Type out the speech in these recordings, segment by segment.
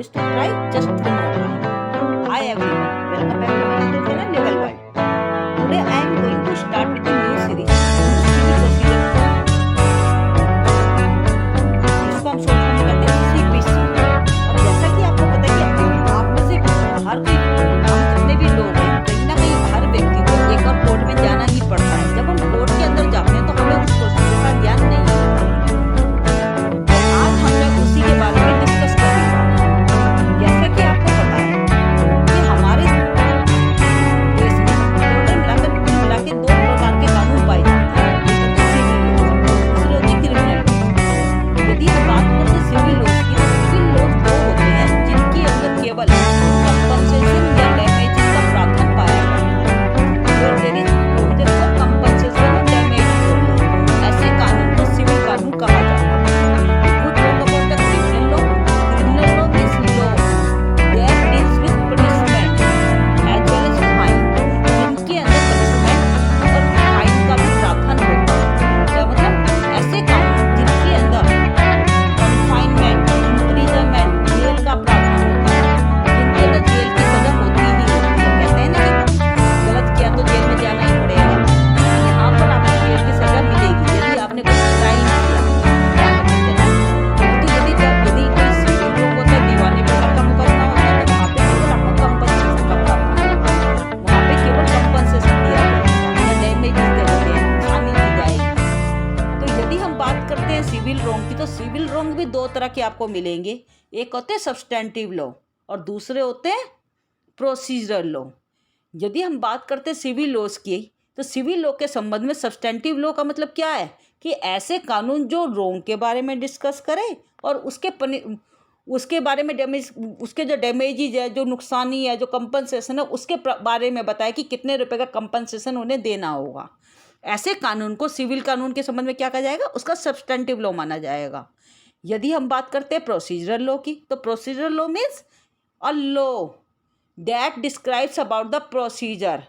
wish to try, just one more time. Hi everyone, welcome back to my YouTube channel Level World. Today I am going to start with a new series on the civil procedure जिसको हम short में कहते हैं CPC। और जैसा कि आपको पता है कि आप में से हर कोई, हम जितने भी लोग हैं, कहीं ना कहीं हर व्यक्ति को एक बार कोर्ट में जाना ही पड़ता है। जब हम कोर्ट के अंदर जाते हैं तो हमें उस प्रोसीजर का ज्ञान नहीं है। आज हम लोग उसी के बारे में डिस्कस करेंगे। जैसा कि आपको पता है कि हमारे देश में टोटल मिला के 2 प्रकार के कानून पाए जाते हैं, दूसरे होते हैं क्रिमिनल लॉ। यदि हम बात करते हैं सिविल लॉ की, तो सिविल लॉ 2 होते हैं जिनके अंदर केवल कंपनसेशन या डैमेजेस का प्रावधान पाया जाता है। और there is provision for compensation और डैमेज। ऐसे कानून को सिविल कानून कहा जाता है। सिविल रॉन्ग की, तो सिविल रॉन्ग भी 2 तरह के आपको मिलेंगे। एक होते हैं सब्सटेंटिव लॉ और दूसरे होते हैं प्रोसीजरल लॉ। यदि हम बात करते हैं सिविल लॉज की, तो सिविल लॉ के संबंध में सब्सटेंटिव लॉ का मतलब क्या है कि ऐसे कानून जो रॉन्ग के बारे में डिस्कस करे और उसके बारे में डैमेज, उसके जो डैमेजेज है, जो नुकसानी है, जो कंपनसेशन है, उसके बारे में बताए कि कितने रुपए का कंपनसेशन उन्हें देना होगा। ऐसे कानून को सिविल कानून के संबंध में क्या कहा जाएगा, उसका सब्सटेंटिव लॉ माना जाएगा। यदि हम बात करते हैं प्रोसीजरल लॉ की, तो procedural law means a law that describes about the procedure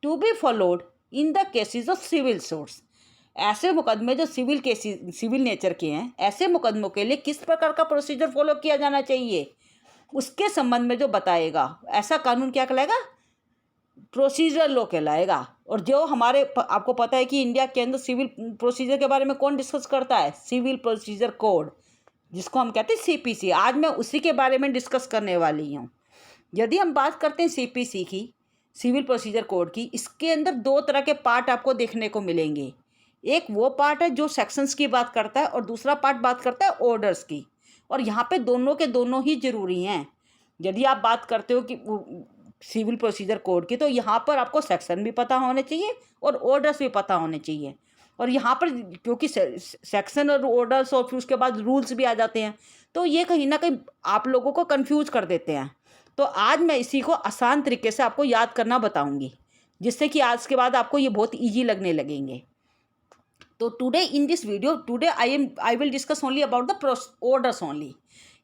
to be followed in the cases of civil suits. ऐसे मुकदमे जो सिविल नेचर के हैं, ऐसे मुकदमों के लिए किस प्रकार का प्रोसीजर फॉलो किया जाना चाहिए, उसके संबंध में जो बताएगा, ऐसा कानून क्या कहलाएगा, प्रोसीजरल लॉ कहलाएगा। और जो हमारे आपको पता है कि इंडिया के अंदर सिविल प्रोसीजर के बारे में कौन डिस्कस करता है, सिविल प्रोसीजर कोड, जिसको हम कहते हैं CPC। आज मैं उसी के बारे में डिस्कस करने वाली हूँ। यदि हम बात करते हैं CPC की, सिविल प्रोसीजर कोड की, इसके अंदर 2 तरह के पार्ट आपको देखने को मिलेंगे। एक वो पार्ट है जो सेक्शंस की बात करता है और दूसरा पार्ट बात करता है ऑर्डर्स की। और यहाँ पे दोनों के दोनों ही जरूरी हैं। यदि आप बात करते हो कि सिविल प्रोसीजर कोड की, तो यहाँ पर आपको सेक्शन भी पता होने चाहिए और ऑर्डर्स भी पता होने चाहिए। और यहाँ पर क्योंकि सेक्शन और ऑर्डर्स और फिर उसके बाद रूल्स भी आ जाते हैं, तो ये कहीं ना कहीं आप लोगों को कंफ्यूज कर देते हैं। तो आज मैं इसी को आसान तरीके से आपको याद करना बताऊंगी, जिससे कि आज के बाद आपको ये बहुत ईजी लगने लगेंगे। तो today in this video I will discuss only about the orders only.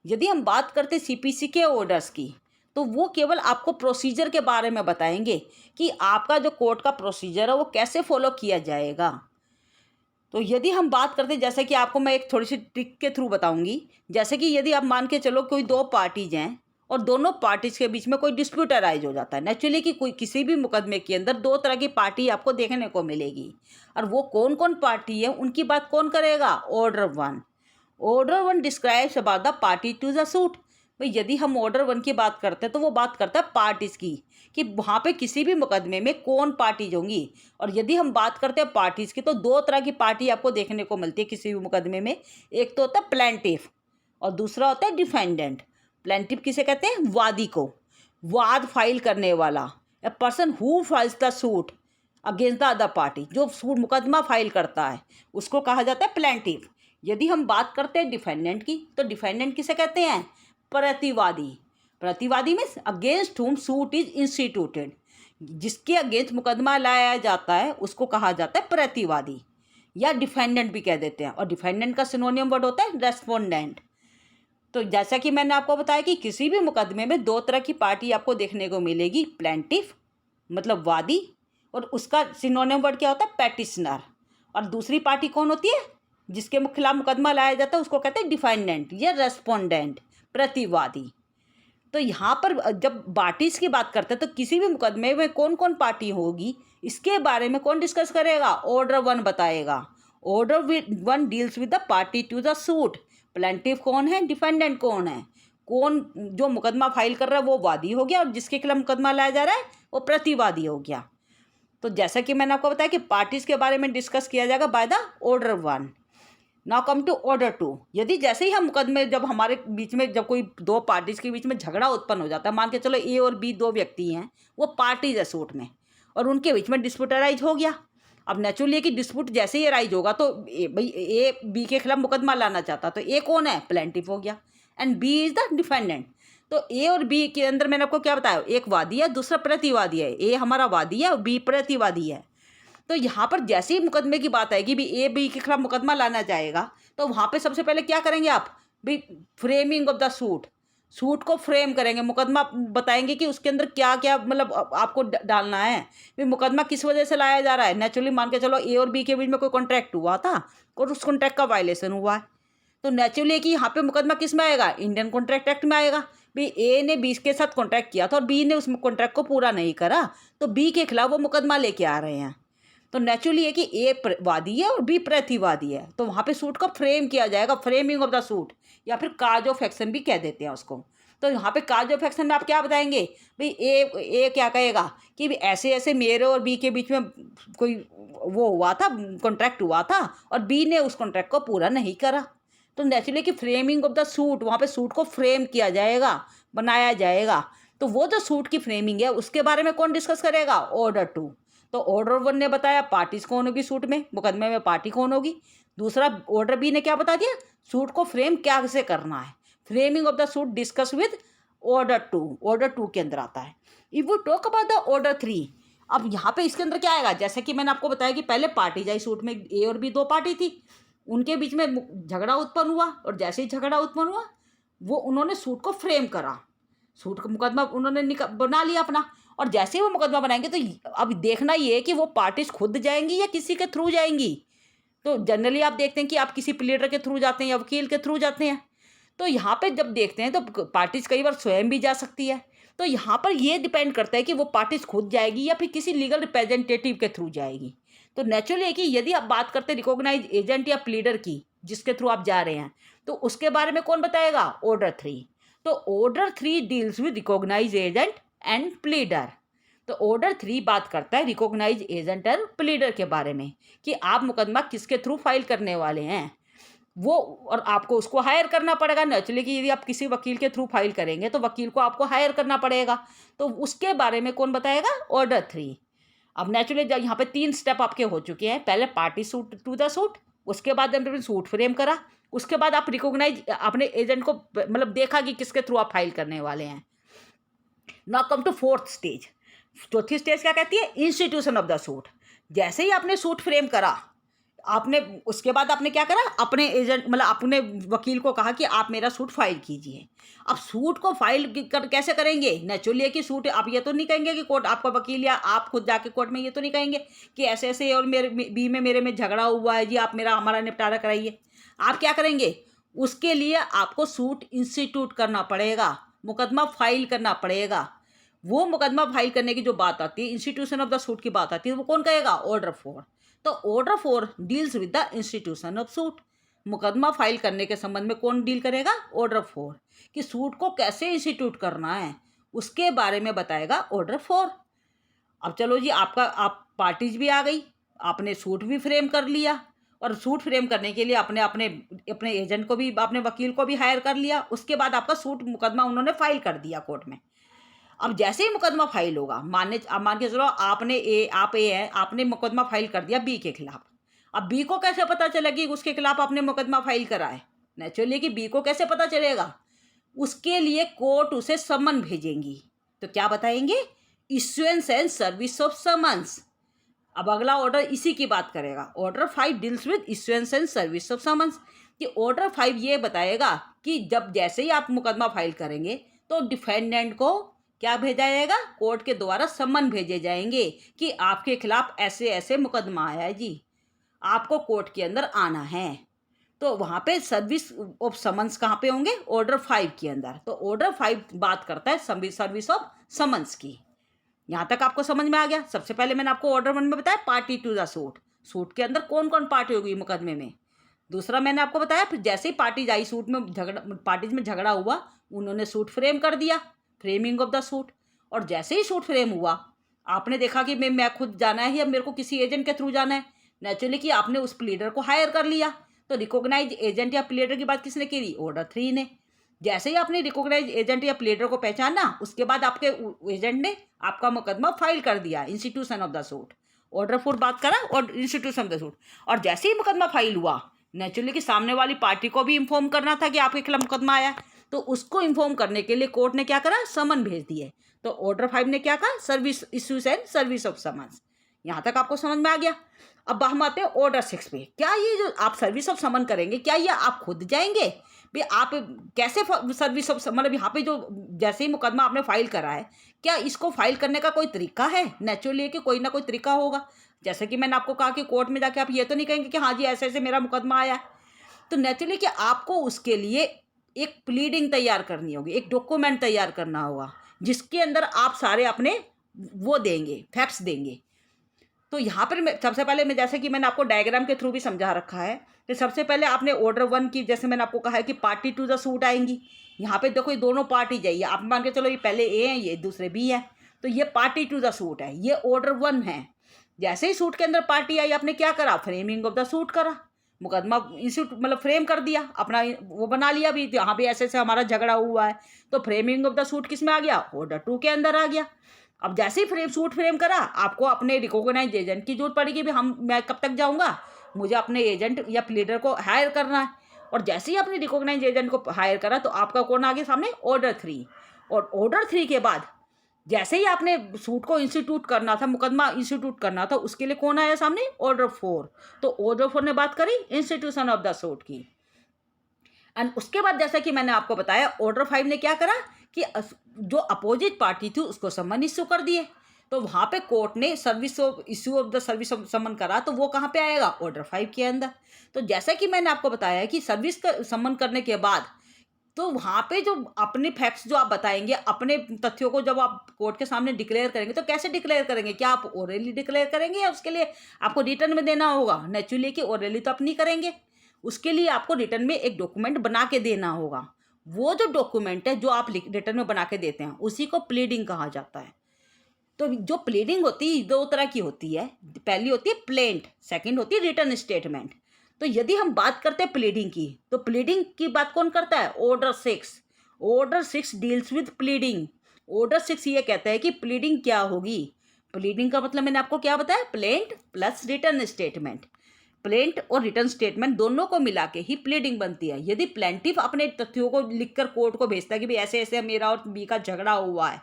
यदि हम बात करते हैं CPC के ऑर्डर्स की, तो वो केवल आपको प्रोसीजर के बारे में बताएंगे कि आपका जो कोर्ट का प्रोसीजर है वो कैसे फॉलो किया जाएगा। तो यदि हम बात करते हैं, जैसे कि आपको मैं एक थोड़ी सी ट्रिक के थ्रू बताऊंगी। जैसे कि यदि आप मान के चलो कोई 2 पार्टीज हैं और दोनों पार्टीज के बीच में कोई डिस्प्यूट अराइज हो जाता है। नेचुरली कि कोई किसी भी मुकदमे के अंदर 2 तरह की पार्टी आपको देखने को मिलेगी। और वो कौन कौन पार्टी है, उनकी बात कौन करेगा, order 1। Order 1 describes about the party to the suit. भाई यदि हम ऑर्डर 1 की बात करते हैं तो वो बात करता है पार्टीज की, कि वहाँ पे किसी भी मुकदमे में कौन पार्टीज होंगी। और यदि हम बात करते हैं पार्टीज की, तो 2 तरह की पार्टी आपको देखने को मिलती है किसी भी मुकदमे में। एक तो होता है प्लेंटिफ और दूसरा होता है डिफेंडेंट। प्लेंटिफ किसे कहते हैं, वादी को, वाद फाइल करने वाला, a person who files the suit against the other party, जो सूट मुकदमा फाइल करता है, उसको कहा जाता है प्लेंटिफ। यदि हम बात करते हैं डिफेंडेंट की, तो डिफेंडेंट किसे कहते हैं, प्रतिवादी। प्रतिवादी मीन्स अगेंस्ट हुम सूट इज इंस्टीट्यूटेड, जिसके अगेंस्ट मुकदमा लाया जाता है उसको कहा जाता है प्रतिवादी, या डिफेंडेंट भी कह देते हैं। और डिफेंडेंट का सिनोनियम वर्ड होता है रेस्पोंडेंट। तो जैसा कि मैंने आपको बताया कि किसी भी मुकदमे में 2 तरह की पार्टी आपको देखने को मिलेगी, प्लेंटिफ मतलब वादी, और उसका सिनोनियम वर्ड क्या होता है, पेटिशनर। और दूसरी पार्टी कौन होती है, जिसके खिलाफ मुकदमा लाया जाता है, उसको कहते हैं डिफेंडेंट या रेस्पोंडेंट, प्रतिवादी। तो यहाँ पर जब पार्टीज की बात करते हैं तो किसी भी मुकदमे में कौन कौन पार्टी होगी इसके बारे में कौन डिस्कस करेगा, ऑर्डर 1 बताएगा। Order 1 deals with the party to the suit. Plaintiff कौन है, डिफेंडेंट कौन है, कौन जो मुकदमा फाइल कर रहा है वो वादी हो गया और जिसके खिलाफ मुकदमा लाया जा रहा है वो प्रतिवादी हो गया। तो जैसा कि मैंने आपको बताया कि पार्टीज के बारे में डिस्कस किया जाएगा by the order 1। Now come to order 2। यदि जैसे ही हम मुकदमे जब हमारे बीच में जब कोई दो पार्टीज के बीच में झगड़ा उत्पन्न हो जाता है, मान के चलो ए और बी दो व्यक्ति हैं, वो पार्टीज है सूट में और उनके बीच में डिस्प्यूट अराइज हो गया। अब नेचुरली कि डिस्प्यूट जैसे ही अराइज होगा तो भाई ए बी के खिलाफ मुकदमा लाना चाहता, तो ए कौन है, प्लेंटिफ हो गया and B is the defendant. तो ए और बी के अंदर मैंने आपको क्या बताया, एक वादी है दूसरा प्रतिवादी है। ए हमारा वादी है और बी प्रतिवादी है। तो यहाँ पर जैसे ही मुकदमे की बात आएगी भी ए बी के खिलाफ मुकदमा लाना जाएगा तो वहाँ पे सबसे पहले क्या करेंगे आप, भी framing of the suit, suit को फ्रेम करेंगे, मुकदमा बताएंगे कि उसके अंदर क्या क्या मतलब आपको डालना है, भी मुकदमा किस वजह से लाया जा रहा है। नेचुरली मान के चलो ए और बी के बीच में कोई कॉन्ट्रैक्ट हुआ था और उस कॉन्ट्रैक्ट का वायलेशन हुआ है, तो नेचुरली कि यहाँ पे मुकदमा किस में आएगा, इंडियन कॉन्ट्रैक्ट एक्ट में आएगा। भी ए ने बी के साथ कॉन्ट्रैक्ट किया था और बी ने उस कॉन्ट्रैक्ट को पूरा नहीं करा, तो बी के खिलाफ वो मुकदमा लेके आ रहे हैं। तो नेचुरली है कि ए वादी है और बी प्रतिवादी है, तो वहाँ पे सूट को फ्रेम किया जाएगा, फ्रेमिंग ऑफ द सूट, या फिर काज ऑफ एक्शन भी कह देते हैं उसको। तो यहाँ पे काज ऑफ एक्शन में आप क्या बताएंगे, भाई ए क्या कहेगा कि ऐसे ऐसे मेरे और बी के बीच में कोई वो हुआ था, कॉन्ट्रैक्ट हुआ था और बी ने उस कॉन्ट्रैक्ट को पूरा नहीं करा। तो नेचुरली कि फ्रेमिंग ऑफ द सूट, वहाँ पे सूट को फ्रेम किया जाएगा, बनाया जाएगा। तो वो जो सूट की फ्रेमिंग है उसके बारे में कौन डिस्कस करेगा, ऑर्डर 2। तो ऑर्डर 1 ने बताया पार्टीज कौन होगी सूट में, मुकदमे में पार्टी कौन होगी। दूसरा ऑर्डर बी ने क्या बता दिया, सूट को फ्रेम क्या से करना है, framing of the suit discuss with order 2, order 2 के अंदर आता है। If we talk about the order 3, अब यहाँ पे इसके अंदर क्या आएगा, जैसे कि मैंने आपको बताया कि पहले पार्टीज आई सूट में, ए और बी दो पार्टी थी, उनके बीच में झगड़ा उत्पन्न हुआ और जैसे ही झगड़ा उत्पन्न हुआ वो उन्होंने सूट को फ्रेम करा, सूट का मुकदमा उन्होंने बना लिया अपना। और जैसे ही वो मुकदमा बनाएंगे तो अब देखना ये है कि वो पार्टीज खुद जाएंगी या किसी के थ्रू जाएंगी। तो जनरली आप देखते हैं कि आप किसी प्लीडर के थ्रू जाते हैं या वकील के थ्रू जाते हैं। तो यहाँ पे जब देखते हैं तो पार्टीज कई बार स्वयं भी जा सकती है। तो यहाँ पर ये डिपेंड करता है कि वो पार्टीज खुद जाएगी या फिर किसी लीगल रिप्रेजेंटेटिव के थ्रू जाएगी। तो नेचुरली है कि यदि आप बात करते हैं रिकॉग्नाइज एजेंट या प्लीडर की जिसके थ्रू आप जा रहे हैं, तो उसके बारे में कौन बताएगा, ऑर्डर 3। तो order 3 deals with recognise agent and pleader. तो ऑर्डर 3 बात करता है रिकॉग्नाइज एजेंट और प्लीडर के बारे में कि आप मुकदमा किसके थ्रू फाइल करने वाले हैं वो, और आपको उसको हायर करना पड़ेगा। नेचुरली कि यदि आप किसी वकील के थ्रू फाइल करेंगे तो वकील को आपको हायर करना पड़ेगा, तो उसके बारे में कौन बताएगा, ऑर्डर 3। अब नेचुरली यहाँ पे 3 स्टेप आपके हो चुके हैं, पहले party suit to the suit, उसके बाद हमने सूट फ्रेम करा, उसके बाद आप रिकॉग्नाइज अपने एजेंट को मतलब देखा कि किसके थ्रू आप फाइल करने वाले हैं। Now come to 4th stage. चौथी स्टेज क्या कहती है, इंस्टीट्यूशन ऑफ द सूट। जैसे ही आपने सूट फ्रेम करा, आपने उसके बाद आपने क्या करा, अपने एजेंट मतलब अपने वकील को कहा कि आप मेरा सूट फाइल कीजिए। अब सूट को फाइल कैसे करेंगे, नेचुरली है कि सूट आप ये तो नहीं कहेंगे कि कोर्ट आपका वकील या आप खुद जाके कोर्ट में ये तो नहीं कहेंगे कि ऐसे ऐसे और मेरे बी में मेरे में झगड़ा हुआ है जी, आप हमारा निपटारा कराइए। आप क्या करेंगे, उसके लिए आपको सूट इंस्टीट्यूट करना पड़ेगा, मुकदमा फाइल करना पड़ेगा। वो मुकदमा फाइल करने की जो बात आती है, इंस्टीट्यूशन ऑफ द सूट की बात आती है, वो कौन कहेगा, ऑर्डर 4। तो order 4 deals with the institution of suit. मुकदमा फाइल करने के संबंध में कौन डील करेगा, ऑर्डर 4, कि सूट को कैसे इंस्टीट्यूट करना है उसके बारे में बताएगा ऑर्डर 4। अब चलो जी, आप पार्टीज भी आ गई, आपने सूट भी फ्रेम कर लिया और सूट फ्रेम करने के लिए अपने अपने अपने एजेंट को भी, अपने वकील को भी हायर कर लिया। उसके बाद आपका सूट मुकदमा उन्होंने फाइल कर दिया कोर्ट में। अब जैसे ही मुकदमा फाइल होगा, मान के चलो आप ए हैं, आपने मुकदमा फाइल कर दिया बी के खिलाफ। अब बी को कैसे पता चलेगा कि उसके खिलाफ आपने मुकदमा फाइल करा है, नेचुरली कि बी को कैसे पता चलेगा, उसके लिए कोर्ट उसे समन भेजेंगी। तो क्या बताएंगे, issuance and service of summons. अब अगला ऑर्डर इसी की बात करेगा, order 5 deals with issuance and service of summons. कि ऑर्डर 5 ये बताएगा कि जब जैसे ही आप मुकदमा फाइल करेंगे तो डिफेंडेंट को क्या भेजा जाएगा, कोर्ट के द्वारा सम्मन भेजे जाएंगे कि आपके खिलाफ ऐसे ऐसे मुकदमा आया है जी, आपको कोर्ट के अंदर आना है। तो वहाँ पे सर्विस ऑफ समन्स कहाँ पे होंगे, ऑर्डर 5 के अंदर। तो ऑर्डर 5 बात करता है सर्विस ऑफ समन्स की। यहाँ तक आपको समझ में आ गया। सबसे पहले मैंने आपको ऑर्डर 1 में बताया party to the suit, suit के अंदर कौन कौन पार्टी होगी मुकदमे में। दूसरा मैंने आपको बताया फिर जैसे ही पार्टीज आई सूट में झगड़ा, पार्टीज में झगड़ा हुआ, उन्होंने सूट फ्रेम कर दिया, फ्रेमिंग ऑफ द सूट। और जैसे ही सूट फ्रेम हुआ, आपने देखा कि मैं खुद जाना है या मेरे को किसी एजेंट के थ्रू जाना है, नेचुरली कि आपने उस प्लीडर को हायर कर लिया। तो रिकॉग्नाइज एजेंट या प्लीडर की बात किसने की, ऑर्डर 3 ने। जैसे ही आपने रिकॉग्नाइज एजेंट या प्लीडर को पहचाना, उसके बाद आपके एजेंट ने आपका मुकदमा फाइल कर दिया, institution of the suit. Order 4 बात करा और इंस्टीट्यूशन ऑफ द सूट। और जैसे ही मुकदमा फाइल हुआ, नेचुरली कि सामने वाली पार्टी को भी इन्फॉर्म करना था कि आपके खिलाफ मुकदमा आया, तो उसको इन्फॉर्म करने के लिए कोर्ट ने क्या करा, समन भेज दिए। तो ऑर्डर 5 ने क्या कहा, service issues and service of summons. यहाँ तक आपको समझ में आ गया। अब हम आते हैं ऑर्डर 6 पे। क्या ये जो आप सर्विस ऑफ समन करेंगे, क्या ये आप खुद जाएंगे भाई, आप कैसे सर्विस ऑफ मतलब यहाँ पे जो जैसे ही मुकदमा आपने फाइल करा है, क्या इसको फाइल करने का कोई तरीका है, नेचुरली कि कोई ना कोई तरीका होगा। जैसे कि मैंने आपको कहा कि कोर्ट में जाके आप ये तो नहीं कहेंगे कि हाँ जी ऐसे ऐसे मेरा मुकदमा आया है। तो नेचुरली कि आपको उसके लिए एक प्लीडिंग तैयार करनी होगी, एक डॉक्यूमेंट तैयार करना होगा, जिसके अंदर आप सारे अपने वो देंगे, फैक्ट्स देंगे। तो यहाँ पर मैं सबसे पहले मैं जैसे कि मैंने आपको डायग्राम के थ्रू भी समझा रखा है कि सबसे पहले आपने ऑर्डर 1 की, जैसे मैंने आपको कहा है कि पार्टी टू द सूट आएंगी। यहाँ पे देखो ये दोनों पार्टी जाइए, आप मान के चलो ये पहले ए है, ये दूसरे बी है, तो ये पार्टी टू द सूट है, ये ऑर्डर 1 है। जैसे ही सूट के अंदर पार्टी आई, आपने क्या करा, फ्रेमिंग ऑफ द सूट करा, मुकदमा इंस्टीट्यूट मतलब फ्रेम कर दिया, अपना वो बना लिया भी, यहाँ पे ऐसे ऐसे हमारा झगड़ा हुआ है। तो फ्रेमिंग ऑफ द सूट किस में आ गया, ऑर्डर 2 के अंदर आ गया। अब जैसे ही सूट फ्रेम करा, आपको अपने रिकॉग्नाइज एजेंट की जरूरत पड़ेगी भी, मैं कब तक जाऊँगा, मुझे अपने एजेंट या प्लीडर को हायर करना है। और जैसे ही आपने रिकॉग्नाइज एजेंट को हायर करा, तो आपका कौन आ गया सामने, ऑर्डर 3। और ऑर्डर 3 के बाद जैसे ही आपने सूट को इंस्टीट्यूट करना था, मुकदमा इंस्टीट्यूट करना था, उसके लिए कौन आया सामने, ऑर्डर 4। तो ऑर्डर 4 ने बात करी इंस्टीट्यूशन ऑफ द सूट की। एंड उसके बाद जैसा कि मैंने आपको बताया, ऑर्डर 5 ने क्या करा कि जो अपोजिट पार्टी थी उसको समन इश्यू कर दिए। तो वहाँ पे कोर्ट ने service of issue of the service of summon करा, तो वो कहाँ पे आएगा, ऑर्डर 5 के अंदर। तो जैसा कि मैंने आपको बताया कि सर्विस का समन करने के बाद, तो वहाँ पे जो अपने फैक्ट्स जो आप बताएंगे, अपने तथ्यों को जब आप कोर्ट के सामने डिक्लेयर करेंगे, तो कैसे डिक्लेयर करेंगे, क्या आप ओरली डिक्लेयर करेंगे या उसके लिए आपको रिटर्न में देना होगा। नेचुरली कि ओरली तो आप नहीं करेंगे, उसके लिए आपको रिटर्न में एक डॉक्यूमेंट बना के देना होगा। वो जो डॉक्यूमेंट है जो आप रिटर्न में बना के देते हैं, उसी को प्लीडिंग कहा जाता है। तो जो प्लीडिंग होती है 2 तरह की होती है, पहली होती है प्लेंट, सेकंड होती है रिटर्न स्टेटमेंट। तो यदि हम बात करते हैं प्लीडिंग की, तो प्लीडिंग की बात कौन करता है, order 6। Order 6 deals with pleading. Order 6 ये कहता है कि प्लीडिंग क्या होगी। प्लीडिंग का मतलब मैंने आपको क्या बताया, plaint plus return statement. Plaint और रिटर्न स्टेटमेंट दोनों को मिला के ही प्लीडिंग बनती है। यदि प्लेंटिफ अपने तथ्यों को लिखकर कोर्ट को भेजता है कि भाई ऐसे ऐसे मेरा और बी का झगड़ा हुआ है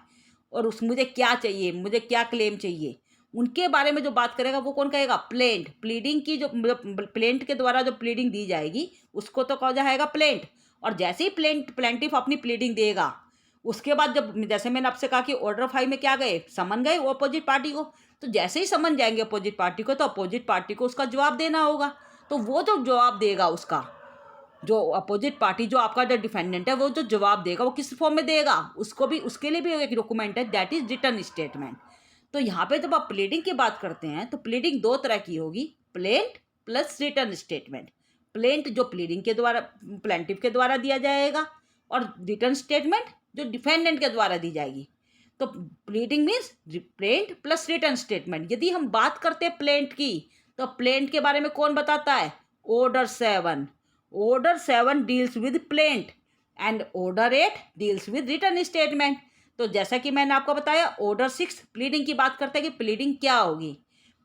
और मुझे क्या चाहिए, मुझे क्या क्लेम चाहिए, उनके बारे में जो बात करेगा वो कौन कहेगा, प्लेंट। प्लीडिंग की जो प्लेंट के द्वारा जो प्लीडिंग दी जाएगी उसको तो कहा जाएगा प्लेंट। और जैसे ही प्लेंटिफ अपनी प्लीडिंग देगा, उसके बाद जब जैसे मैंने आपसे कहा कि ऑर्डर 5 में क्या गए, समन गए अपोजिट पार्टी को। तो जैसे ही समन जाएंगे अपोजिट पार्टी को, तो अपोजिट पार्टी को उसका जवाब देना होगा। तो वो जो जवाब देगा, उसका जो अपोजिट पार्टी, जो आपका जो डिफेंडेंट है, वो जो जवाब देगा वो किस फॉर्म में देगा, उसको भी, उसके लिए भी एक डॉक्यूमेंट है, दैट इज रिटर्न स्टेटमेंट। तो यहाँ पे जब आप प्लीडिंग की बात करते हैं, तो प्लीडिंग 2 तरह की होगी, plaint plus return statement. Plaint जो प्लीडिंग के द्वारा, प्लेंटिफ के द्वारा दिया जाएगा, और रिटर्न स्टेटमेंट जो डिफेंडेंट के द्वारा दी जाएगी। तो pleading means plaint plus return statement. यदि हम बात करते हैं प्लेंट की, तो प्लेंट के बारे में कौन बताता है, order 7। Order 7 deals with plaint and order 8 deals with return statement. तो जैसा कि मैंने आपको बताया, ऑर्डर 6 प्लीडिंग की बात करते हैं कि प्लीडिंग क्या होगी।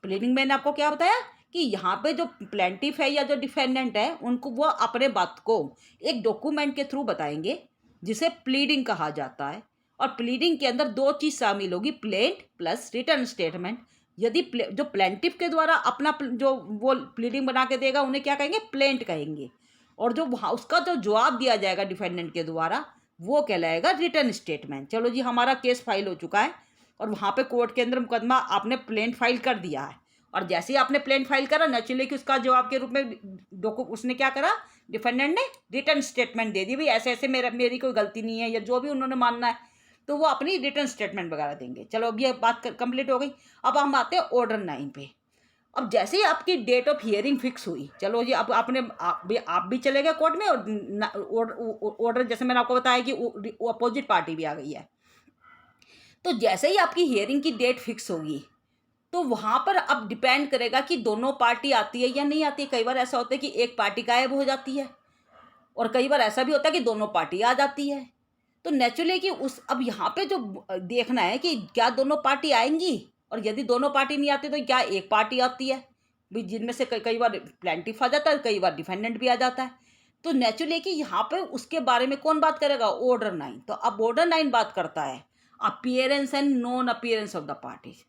प्लीडिंग मैंने आपको क्या बताया कि यहाँ पे जो प्लेंटिफ है या जो डिफेंडेंट है, उनको वो अपने बात को एक डॉक्यूमेंट के थ्रू बताएंगे, जिसे प्लीडिंग कहा जाता है। और प्लीडिंग के अंदर 2 चीज़ शामिल होगी, प्लेंट प्लस रिटर्न स्टेटमेंट। यदि जो प्लेंटिफ के द्वारा अपना जो वो प्लीडिंग बना के देगा, उन्हें क्या कहेंगे, प्लेंट कहेंगे। और जो वहाँ उसका जो जवाब दिया जाएगा डिफेंडेंट के द्वारा, वो कहलाएगा रिटर्न स्टेटमेंट। चलो जी, हमारा केस फाइल हो चुका है और वहाँ पे कोर्ट के अंदर मुकदमा आपने प्लेंट फाइल कर दिया है। और जैसे ही आपने प्लेंट फाइल करा, नेचुरली कि उसका जवाब के रूप में उसने क्या करा डिफेंडेंट ने रिटर्न स्टेटमेंट दे दी, भाई ऐसे ऐसे मेरी कोई गलती नहीं है, या जो भी उन्होंने मानना है, तो वो अपनी रिटर्न स्टेटमेंट वगैरह देंगे। चलो अब ये बात कंप्लीट हो गई। अब हम आते हैं ऑर्डर 9 पे। अब जैसे ही आपकी डेट ऑफ हियरिंग फिक्स हुई, चलो जी, अब आप भी चले गए कोर्ट में, और ऑर्डर जैसे मैंने आपको बताया कि अपोजिट पार्टी भी आ गई है। तो जैसे ही आपकी हियरिंग की डेट फिक्स होगी, तो वहाँ पर अब डिपेंड करेगा कि दोनों पार्टी आती है या नहीं आती है। कई बार ऐसा होता है कि एक पार्टी गायब हो जाती है, और कई बार ऐसा भी होता है कि दोनों पार्टी आ जाती है। तो नेचुरली कि उस अब यहाँ पे जो देखना है कि क्या दोनों पार्टी आएंगी, और यदि दोनों पार्टी नहीं आती तो क्या एक पार्टी आती है भी, जिनमें से कई बार प्लेंटिफ आ जाता है, कई बार डिफेंडेंट भी आ जाता है। तो नेचुरली कि यहाँ पे उसके बारे में कौन बात करेगा, ऑर्डर 9। तो अब ऑर्डर 9 बात करता है appearance and non appearance of the parties.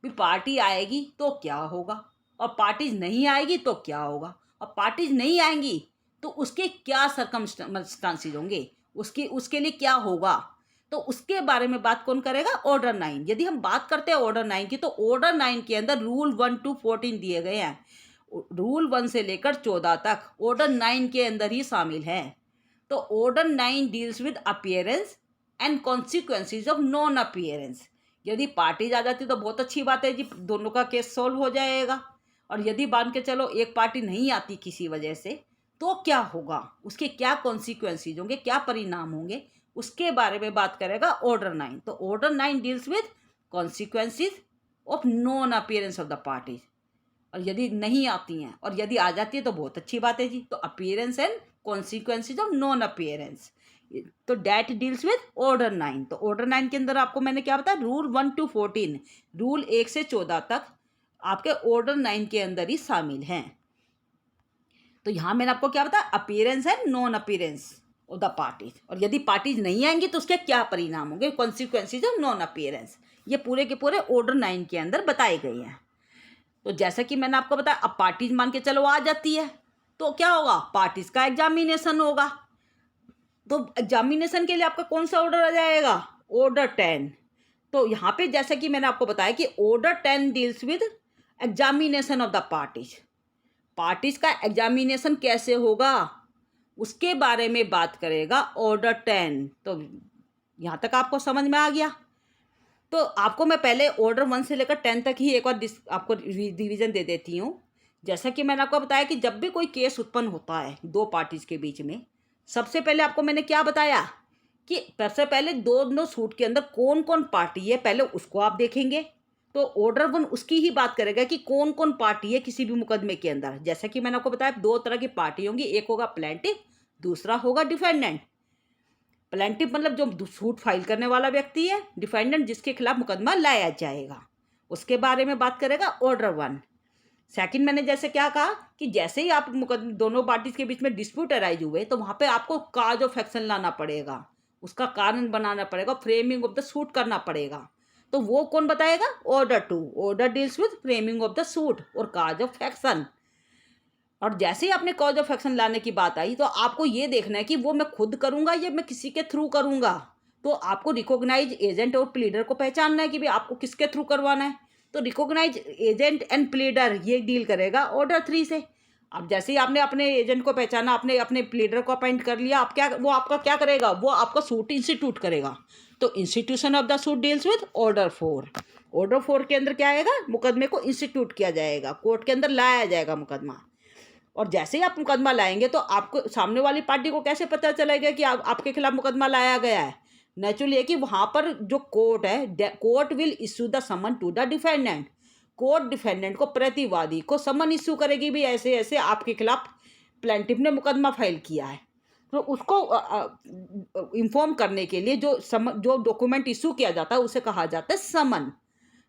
भी पार्टी आएगी तो क्या होगा, और पार्टीज नहीं आएगी तो क्या होगा, और पार्टीज नहीं आएंगी तो उसके क्या सर्कमस्टांसिस होंगे, उसके लिए क्या होगा। तो उसके बारे में बात कौन करेगा, ऑर्डर 9। यदि हम बात करते हैं ऑर्डर 9 की, तो ऑर्डर 9 के अंदर रूल 1 to 14 दिए गए हैं। रूल 1 से लेकर 14 तक ऑर्डर 9 के अंदर ही शामिल है। तो order 9 deals with appearance and consequences of non appearance. यदि पार्टीज आ जाती तो बहुत अच्छी बात है जी, दोनों का केस सॉल्व हो जाएगा। और यदि मान के चलो एक पार्टी नहीं आती किसी वजह से, तो क्या होगा, उसके क्या कॉन्सिक्वेंसेज होंगे, क्या परिणाम होंगे, उसके बारे में बात करेगा ऑर्डर 9। तो order 9 deals with consequences of non appearance of the parties. और यदि नहीं आती हैं, और यदि आ जाती है तो बहुत अच्छी बात है जी। तो appearance and consequences of non appearance, तो डैट डील्स विद ऑर्डर 9। तो ऑर्डर 9 के अंदर आपको मैंने क्या बताया, रूल 1 to 14, रूल 1 से 14 तक आपके ऑर्डर 9 के अंदर ही शामिल हैं। तो यहाँ मैंने आपको क्या बताया, appearance and non appearance of the parties, और यदि पार्टीज नहीं आएंगी तो उसके क्या परिणाम होंगे, कॉन्सिक्वेंसेज ऑफ नॉन अपीयरेंस। ये पूरे के पूरे ऑर्डर 9 के अंदर बताए गए हैं। तो जैसा कि मैंने आपको बताया, अब पार्टीज मान के चलो आ जाती है, तो क्या होगा, पार्टीज का एग्जामिनेशन होगा। तो एग्जामिनेशन के लिए आपका कौन सा ऑर्डर आ जाएगा, ऑर्डर 10। तो यहाँ पे जैसा कि मैंने आपको बताया कि order 10 deals with examination of the parties. Parties का एग्जामिनेशन कैसे होगा, उसके बारे में बात करेगा ऑर्डर 10। तो यहाँ तक आपको समझ में आ गया। तो आपको मैं पहले ऑर्डर 1 से लेकर 10 तक ही एक बार आपको रिवीजन दे देती हूँ। जैसा कि मैंने आपको बताया कि जब भी कोई केस उत्पन्न होता है दो पार्टीज के बीच में, सबसे पहले आपको मैंने क्या बताया कि सबसे पहले दोनों सूट के अंदर कौन कौन पार्टी है, पहले उसको आप देखेंगे। तो ऑर्डर 1 उसकी ही बात करेगा कि कौन कौन पार्टी है किसी भी मुकदमे के अंदर। जैसा कि मैंने आपको बताया, दो तरह की पार्टी होंगी, एक होगा प्लेंटिफ, दूसरा होगा डिफेंडेंट। प्लेंटिफ मतलब जो सूट फाइल करने वाला व्यक्ति है, डिफेंडेंट जिसके खिलाफ मुकदमा लाया जाएगा, उसके बारे में बात करेगा ऑर्डर 1। सेकंड, मैंने जैसे क्या कहा कि जैसे ही आप मुकदमे दोनों पार्टीज के बीच में डिस्प्यूट अराइज हुए, तो वहाँ पे आपको काज ऑफ एक्शन लाना पड़ेगा, उसका कारण बनाना पड़ेगा, फ्रेमिंग ऑफ द सूट करना पड़ेगा। तो वो कौन बताएगा, order 2। Order deals with framing of the suit और काज ऑफ एक्शन। और जैसे ही आपने कॉज ऑफ एक्शन लाने की बात आई, तो आपको ये देखना है कि वो मैं खुद करूंगा या मैं किसी के थ्रू करूंगा। तो आपको रिकॉग्नाइज एजेंट और प्लीडर को पहचानना है कि भाई आपको किसके थ्रू करवाना है। तो रिकॉग्नाइज एजेंट एंड प्लीडर ये डील करेगा ऑर्डर 3 से। अब जैसे ही आपने अपने एजेंट को पहचाना, आपने अपने प्लीडर को अपॉइंट कर लिया, आप क्या, वो आपका क्या करेगा, वो आपका सूट इंस्टीट्यूट करेगा। तो institution of the suit deals with order 4। Order 4 के अंदर क्या आएगा, मुकदमे को इंस्टीट्यूट किया जाएगा, कोर्ट के अंदर लाया जाएगा मुकदमा। और जैसे ही आप मुकदमा लाएंगे, तो आपको सामने वाली पार्टी को कैसे पता चलेगा कि आपके खिलाफ मुकदमा लाया गया है। नेचुरली है कि वहाँ पर जो कोर्ट है, court will issue the summon to the defendant. Court defendant को, प्रतिवादी को समन इशू करेगी भी ऐसे ऐसे आपके खिलाफ प्लेंटिफ ने मुकदमा फाइल किया है। तो उसको इन्फॉर्म करने के लिए जो डॉक्यूमेंट इशू किया जाता है उसे कहा जाता है समन।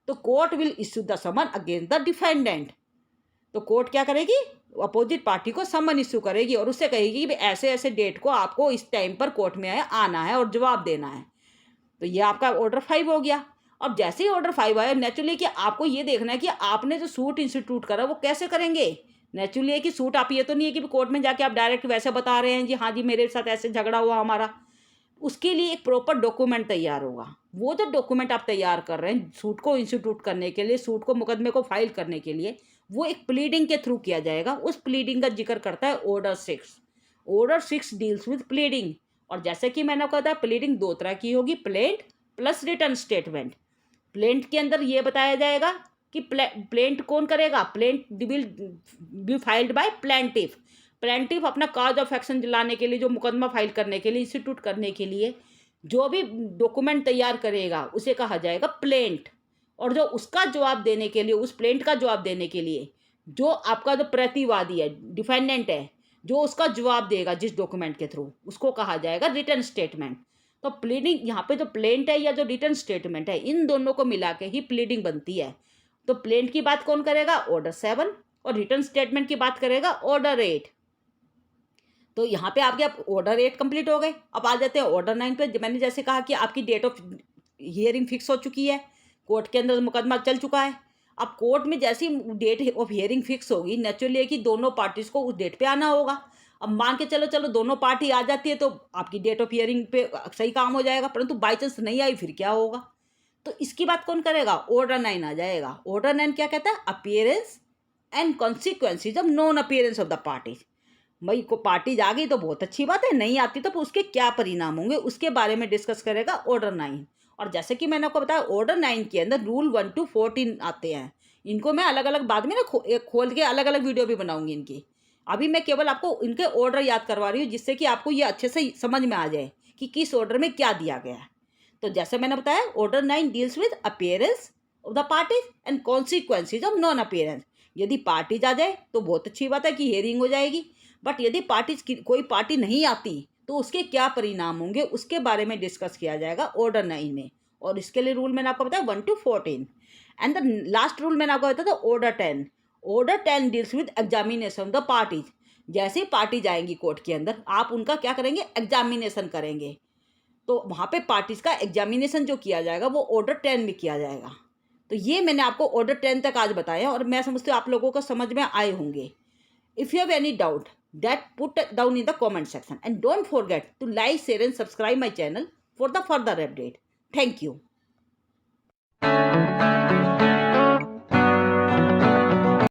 तो court will issue the summon against the defendant. तो कोर्ट क्या करेगी, अपोजिट पार्टी को समन इशू करेगी और उससे कहेगी कि ऐसे ऐसे डेट को आपको इस टाइम पर कोर्ट में आना है और जवाब देना है। तो ये आपका ऑर्डर 5 हो गया। अब जैसे ही ऑर्डर 5 आया, नेचुरली कि आपको ये देखना है कि आपने जो सूट इंस्टीट्यूट करा वो कैसे करेंगे। नेचुरली है कि सूट आप ये तो नहीं है कि कोर्ट में जाके आप डायरेक्ट वैसे बता रहे हैं जी हाँ जी मेरे साथ ऐसे झगड़ा हुआ हमारा। उसके लिए एक प्रॉपर डॉक्यूमेंट तैयार होगा। वो जो डॉक्यूमेंट आप तैयार कर रहे हैं सूट को इंस्टीट्यूट करने के लिए, सूट को मुकदमे को फाइल करने के लिए, वो एक प्लीडिंग के थ्रू किया जाएगा। उस प्लीडिंग का जिक्र करता है order 6। Order 6 deals with pleading, और जैसे कि मैंने आपको बताया प्लीडिंग दो तरह की होगी, plaint plus return statement. Plaint के अंदर ये बताया जाएगा कि प्लेंट कौन करेगा, plaint will be filed by plaintiff. Plaintiff अपना कॉज ऑफ एक्शन दिलाने के लिए, जो मुकदमा फाइल करने के लिए, इंस्टीट्यूट करने के लिए जो भी डॉक्यूमेंट तैयार करेगा उसे कहा जाएगा प्लेंट। और जो उसका जवाब देने के लिए, उस प्लेंट का जवाब देने के लिए जो आपका जो प्रतिवादी है, डिफेंडेंट है, जो उसका जवाब देगा जिस डॉक्यूमेंट के थ्रू, उसको कहा जाएगा रिटर्न स्टेटमेंट। तो प्लीडिंग यहाँ पे जो प्लेंट है या जो रिटर्न स्टेटमेंट है, इन दोनों को मिला के ही प्लीडिंग बनती है। तो प्लेंट की बात कौन करेगा, ऑर्डर 7, और रिटर्न स्टेटमेंट की बात करेगा ऑर्डर 8। तो यहाँ पे आपके ऑर्डर 8 कंप्लीट हो गए। अब आ जाते हैं ऑर्डर 9 पे। मैंने जैसे कहा कि आपकी डेट ऑफ हियरिंग फिक्स हो चुकी है, कोर्ट के अंदर मुकदमा चल चुका है। अब कोर्ट में जैसी डेट ऑफ हियरिंग फिक्स होगी, नेचुरली है कि दोनों पार्टीज को उस डेट पे आना होगा। अब मान के चलो दोनों पार्टी आ जाती है तो आपकी डेट ऑफ हियरिंग पे सही काम हो जाएगा, परंतु बाई चांस नहीं आई फिर क्या होगा। तो इसकी बात कौन करेगा, ऑर्डर 9 आ जाएगा। ऑर्डर 9 क्या कहता है, appearance and consequences of non appearance of the parties. भाई को पार्टीज आ गई तो बहुत अच्छी बात है, नहीं आती तो उसके क्या परिणाम होंगे उसके बारे में डिस्कस करेगा ऑर्डर 9। और जैसे कि मैंने आपको बताया ऑर्डर 9 के अंदर रूल 1 to 14 आते हैं। इनको मैं अलग अलग बाद में ना खोल के अलग अलग वीडियो भी बनाऊंगी इनकी। अभी मैं केवल आपको इनके ऑर्डर याद करवा रही हूँ, जिससे कि आपको ये अच्छे से समझ में आ जाए कि किस ऑर्डर में क्या दिया गया है। तो जैसे मैंने बताया order 9 deals with appearance of the parties and consequences of non appearance. यदि पार्टीज आ जाए तो बहुत अच्छी बात है कि हियरिंग हो जाएगी, बट यदि पार्टीज की कोई पार्टी नहीं आती तो उसके क्या परिणाम होंगे उसके बारे में डिस्कस किया जाएगा ऑर्डर 9 में। और इसके लिए रूल मैंने आपको बताया 1 to 14। And the last rule मैंने आपको बताया था order 10। Order 10 deals with examination of the parties. जैसे ही पार्टी जाएंगी कोर्ट के अंदर, आप उनका क्या करेंगे, एग्जामिनेशन करेंगे। तो वहाँ पे पार्टीज का एग्जामिनेशन जो किया जाएगा वो ऑर्डर 10 में किया जाएगा। तो ये मैंने आपको ऑर्डर 10 तक आज बताया और मैं समझती हूँ आप लोगों को समझ में आए होंगे। If you have any doubt that put down in the comment section, and don't forget to like, share and subscribe my channel for the further update. Thank you.